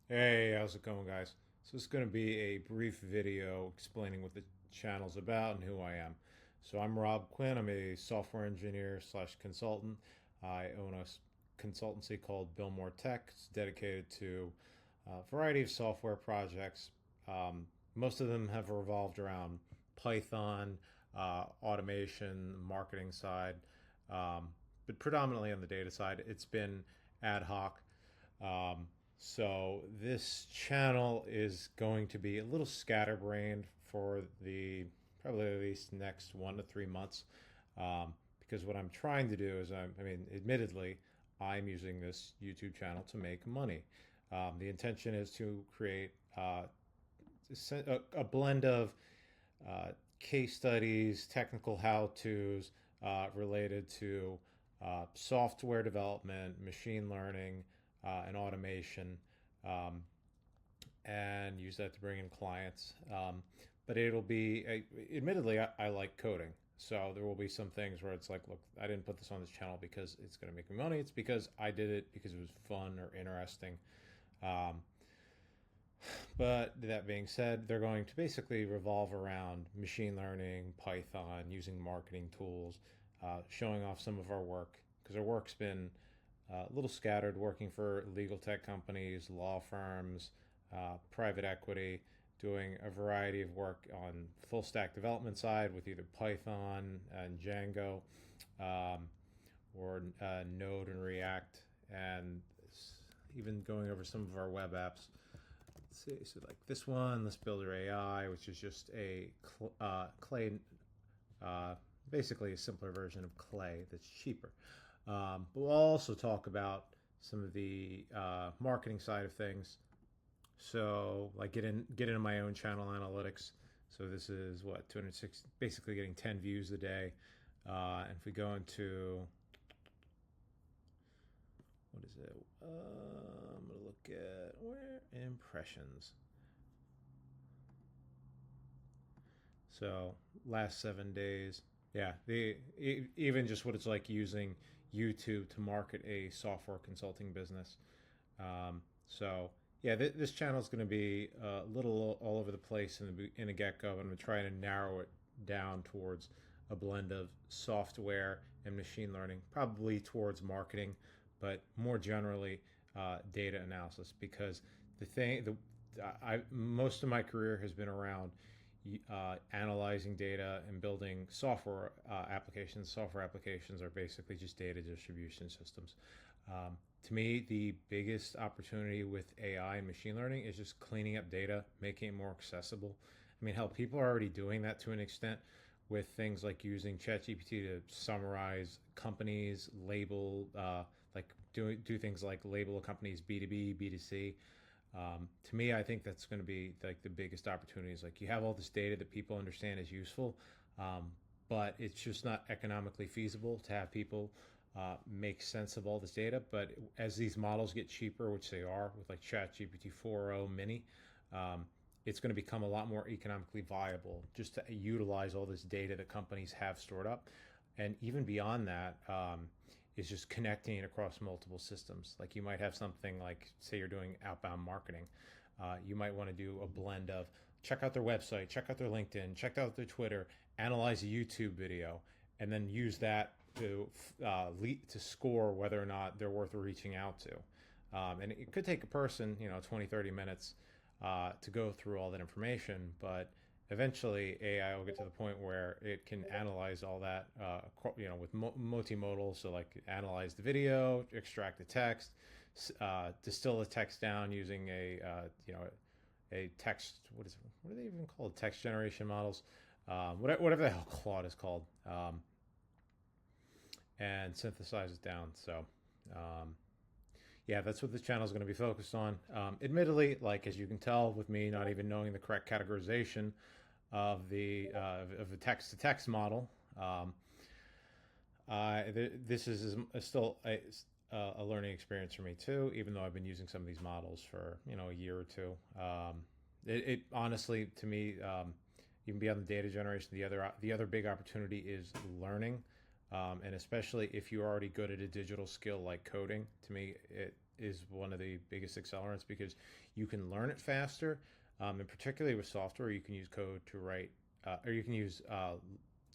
Hey, how's it going, guys? So this is going to be a brief video explaining what the channel's about and who I am. So I'm Rob Quinn. I'm a software engineer slash consultant. I own a consultancy called Bill More Tech. It's dedicated to a variety of software projects. Most of them have revolved around Python, automation, marketing side, but predominantly on the data side. It's been ad hoc. So this channel is going to be a little scatterbrained for the probably at least next 1 to 3 months, because what I'm trying to do is I mean, admittedly, I'm using this YouTube channel to make money. The intention is to create a blend of case studies, technical how-tos related to software development, machine learning, and automation, and use that to bring in clients. But it'll be, admittedly, I like coding. So there will be some things where it's like, look, I didn't put this on this channel because it's going to make me money. It's because I did it because it was fun or interesting. Um, but that being said, they're going to basically revolve around machine learning, Python, using marketing tools, showing off some of our work because our work's been a little scattered, working for legal tech companies, law firms, private equity, doing a variety of work on full stack development side with either Python and Django, or Node and React, and even going over some of our web apps. Let's see, so like this one, Let's Builder AI, which is just a Clay, uh, basically a simpler version of Clay that's cheaper. But we'll also talk about some of the marketing side of things. So, like get into my own channel analytics. So this is what 260, basically getting 10 views a day. And if we go into what is it? I'm gonna look at where impressions. So last 7 days, yeah, even just what it's like using YouTube to market a software consulting business. So yeah, this channel is going to be a little all over the place in the get go. I'm going to try to narrow it down towards a blend of software and machine learning, probably towards marketing, but more generally data analysis. Because most of my career has been around analyzing data and building software applications. Software applications are basically just data distribution systems. To me, the biggest opportunity with AI and machine learning is just cleaning up data, making it more accessible. I mean, hell, people are already doing that to an extent with things like using ChatGPT to summarize companies, label, like do things like label a company's B2B, B2C. To me, I think that's going to be like the biggest opportunity. Is like you have all this data that people understand is useful, but it's just not economically feasible to have people make sense of all this data. But as these models get cheaper, which they are with like ChatGPT 4.0 mini, it's going to become a lot more economically viable just to utilize all this data that companies have stored up. And even beyond that, is just connecting it across multiple systems. Like you might have something like, say, you're doing outbound marketing. You might want to do a blend of check out their website, check out their LinkedIn, check out their Twitter, analyze a YouTube video, and then use that to score whether or not they're worth reaching out to. And it could take a person, 20, 30 minutes to go through all that information, but eventually AI will get to the point where it can analyze all that, with multimodal. So like analyze the video, extract the text, distill the text down using a text. What are they even called? Text generation models. Whatever the hell Claude is called, and synthesize it down. So, yeah, that's what this channel is going to be focused on. Admittedly, like as you can tell with me not even knowing the correct categorization of the text to text model, this is still a learning experience for me too. Even though I've been using some of these models for a year or two, it honestly to me, even beyond the data generation, the other big opportunity is learning. And especially if you're already good at a digital skill like coding, to me, is one of the biggest accelerants because you can learn it faster, and particularly with software, you can use code to write, or you can use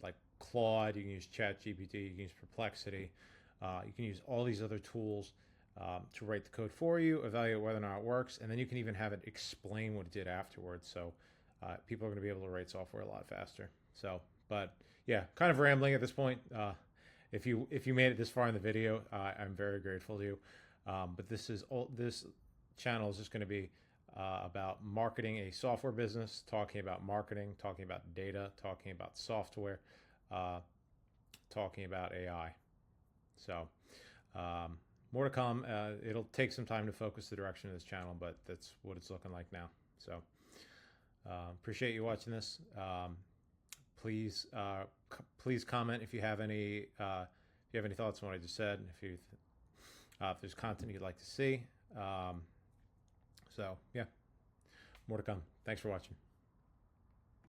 like Claude, you can use ChatGPT, you can use Perplexity, you can use all these other tools to write the code for you, evaluate whether or not it works, and then you can even have it explain what it did afterwards. So people are going to be able to write software a lot faster. So, but yeah, kind of rambling at this point. If you made it this far in the video, I'm very grateful to you. But this channel is just going to be about marketing a software business, talking about marketing, talking about data, talking about software, talking about AI. So more to come. It'll take some time to focus the direction of this channel, but that's what it's looking like now. So appreciate you watching this. Please comment if you have any thoughts on what I just said. If there's content you'd like to see. So yeah, more to come. Thanks for watching.